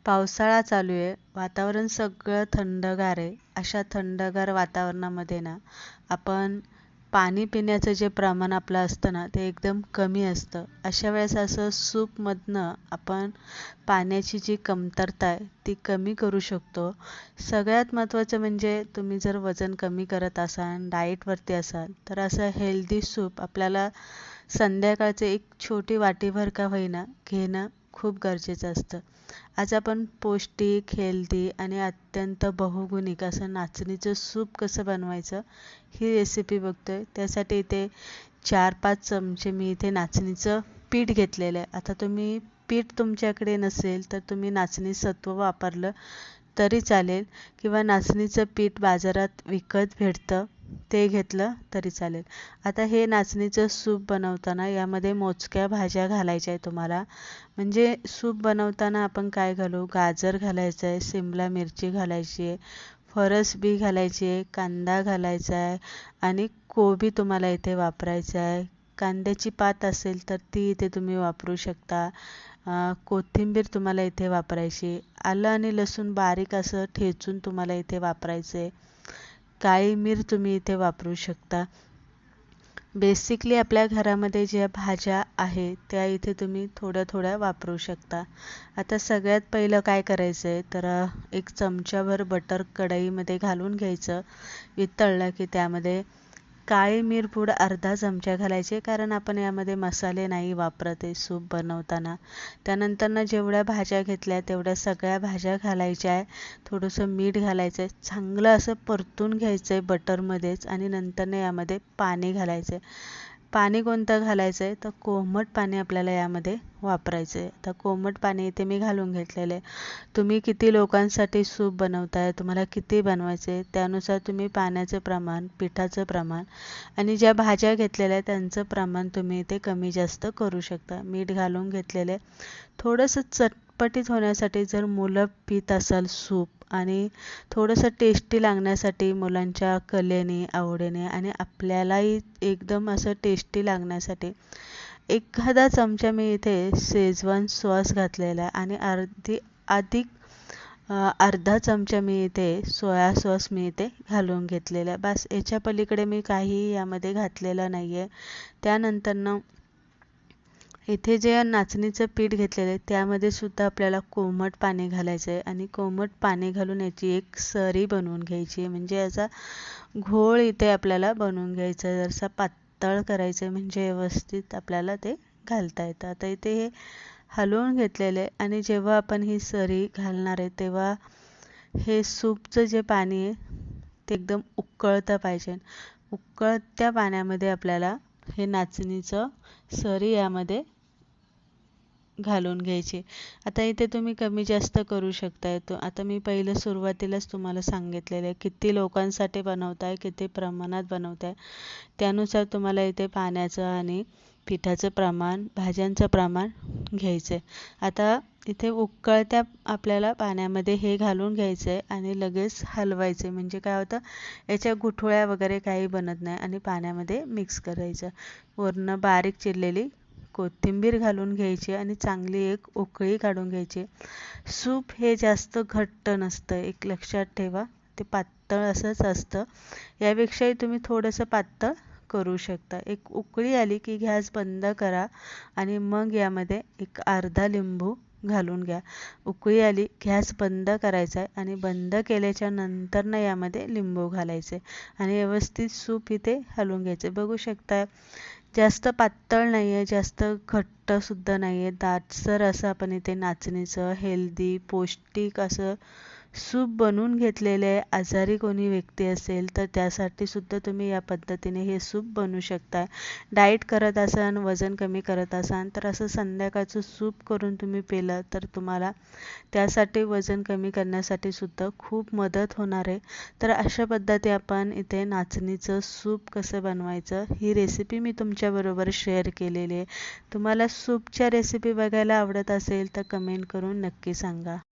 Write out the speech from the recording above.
पावसाळा चालू आहे, वातावरण सगळं थंडगार आहे. अशा थंडगार वातावरणामध्ये ना आपण पाणी पिण्याचं जे प्रमाण आपलं असतं ना ते एकदम कमी असतं. अशा वेळेस असं सूपमधनं आपण पाण्याची जी कमतरता आहे ती कमी करू शकतो. सगळ्यात महत्त्वाचं म्हणजे तुम्ही जर वजन कमी करत असाल, डाएटवरती असाल, तर असं हेल्दी सूप आपल्याला संध्याकाळचे एक छोटी वाटीभर का होईना घेणं खूप गरजेचं असतं. आज आपण पौष्टिक, हेल्दी आणि अत्यंत बहुगुणिक असं नाचणीचं सूप कसं बनवायचं ही रेसिपी बघतोय. त्यासाठी इथे 4-5 चमचे मी इथे नाचणीचं पीठ घेतलेलं आहे. आता तुम्ही पीठ तुमच्याकडे नसेल तर तुम्ही नाचणी सत्व वापरलं तरी चालेल किंवा नाचणीचं पीठ बाजारात विकत भेटतं ते घेतलं तरी चालेल. आता हे नाचणीचं सूप बनवताना यामध्ये मोजक्या भाज्या घालायच्या आहे तुम्हाला. म्हणजे सूप बनवताना आपण काय घालू, गाजर घालायचं आहे, सिमला मिरची घालायची आहे, फरसबी घालायची आहे, कांदा घालायचा आहे आणि कोबी तुम्हाला इथे वापरायचं आहे. कांद्याची पात असेल तर ती इथे तुम्ही वापरू शकता. कोथिंबीर तुम्हाला इथे वापरायची. आलं आणि लसूण बारीक असं ठेचून तुम्हाला इथे वापरायचं आहे. काळी मिरी तुम्ही इथे वापरू शकता. बेसिकली आपल्या घरामध्ये ज्या भाज्या आहेत त्या इथे तुम्ही थोड्या थोड्या वापरू शकता. आता सगळ्यात पहिलं काय करायचं आहे तर एक चमचाभर बटर कढईमध्ये घालून घ्यायचं. वितळलं की त्यामध्ये काळी मिरपूड अर्धा चमचा घालायचे, कारण आपण यामध्ये मसाले नाही वापरत आहे सूप बनवताना. त्यानंतर जेवढ्या भाज्या घेतल्या तेवढ्या सगळ्या भाज्या घालायच्या आहे. थोडंसं मीठ घालायचं आहे, चांगलं असं परतून घ्यायचं आहे बटरमध्येच आणि नंतर यामध्ये पाणी घालायचं आहे. पाणी कोणतं घालायचं आहे तर कोमट पाणी आपल्याला यामध्ये वापरायचं आहे. तर कोमट पाणी इथे मी घालून घेतलेलं आहे. तुम्ही किती लोकांसाठी सूप बनवताय, तुम्हाला किती बनवायचे आहे त्यानुसार तुम्ही पाण्याचं प्रमाण, पिठाचं प्रमाण आणि ज्या भाज्या घेतलेल्या आहेत त्यांचं प्रमाण तुम्ही इथे कमी जास्त करू शकता. मीठ घालून घेतलेलं आहे. थोडंसं चटपटीत होण्यासाठी जर मुलं पीत असाल सूप आणि थोडंसं टेस्टी लागण्यासाठी मुलांच्या कलेने, आवडीने आणि आपल्यालाही एकदम असं टेस्टी लागण्यासाठी एखादा चमचा मी इथे शेजवान सॉस घातलेला आहे आणि अर्धा चमचा मी इथे सोया सॉस मी इथे घालून घेतलेला आहे. बस याच्या पलीकडे मी काहीही यामध्ये घातलेलं नाही आहे. त्यानंतर इथे जे नाचणीचं पीठ घेतलेलं आहे त्यामध्ये सुद्धा आपल्याला कोमट पाणी घालायचं आहे आणि कोमट पाणी घालून याची एक सरी बनवून घ्यायची आहे. म्हणजे याचा घोळ इथे आपल्याला बनवून घ्यायचा आहे. जरासा पातळ करायचं आहे म्हणजे व्यवस्थित आपल्याला ते घालता येतं. आता इथे हे हलवून घेतलेले आणि जेव्हा आपण ही सरी घालणार आहे तेव्हा हे सूपचं जे पाणी आहे ते एकदम उकळतं पाहिजे. उकळत्या पाण्यामध्ये आपल्याला हे नाचणीचं सरी यामध्ये घालून घ्यायची. आता इथे तुम्ही कमी जास्त करू शकताय. आता मी पहिलं सुरुवातीलाच तुम्हाला सांगितलेलं आहे किती लोकांसाठी बनवताय, किती प्रमाणात बनवताय त्यानुसार तुम्हाला इथे पाण्याचं आणि पिठाचं प्रमाण, भाज्यांचं प्रमाण घ्यायचं आहे. आता इथे उकळत्या आपल्याला पाण्यामध्ये हे घालून घ्यायचं आहे आणि लगेच हलवायचं आहे. म्हणजे काय होतं याच्या गुठळ्या वगैरे काही बनत नाही आणि पाण्यामध्ये मिक्स करायचं. वरनं बारीक चिरलेली कोथिंबीर घालून घ्यायची आणि चांगली एक उकळी काढून घ्यायची. सूप हे जास्त घट्ट नसतं, एक लक्षात ठेवा. ते पातळ असंच असतं. यापेक्षाही तुम्ही थोडंसं पातळ करू शकता. एक उकळी आली की गॅस बंद करा आणि मग यामध्ये एक अर्धा लिंबू घालून घ्या. उकळी आली, गॅस बंद करायचा आहे आणि बंद केल्याच्या नंतर यामध्ये लिंबू घालायचे आणि व्यवस्थित सूप इथे हलवून घ्यायचे. बघू शकता जास्त पातळ नाही आहे, जास्त घट्टसुद्धा नाही आहे. दाटसर असं आपण इथे नाचणीचं हेल्दी, पौष्टिक असं सूप बनवून घेतलेले आहे. आजारी कोणी व्यक्ती असेल तर त्यासाठी सुद्धा तुम्ही या पद्धतीने हे सूप बनवू शकता. डाएट करत असाल, वजन कमी करत असाल तर असं संध्याकाळचं सूप करून तुम्ही पिलं तर तुम्हाला त्यासाठी वजन कमी करण्यासाठी सुद्धा खूप मदत होणार आहे. तर अशा पद्धती आपण इथे नाचणीचं सूप कसं बनवायचं ही रेसिपी मी तुमच्याबरोबर शेअर केलेली आहे. तुम्हाला सूपच्या रेसिपी बघायला आवडत असेल तर कमेंट करून नक्की सांगा.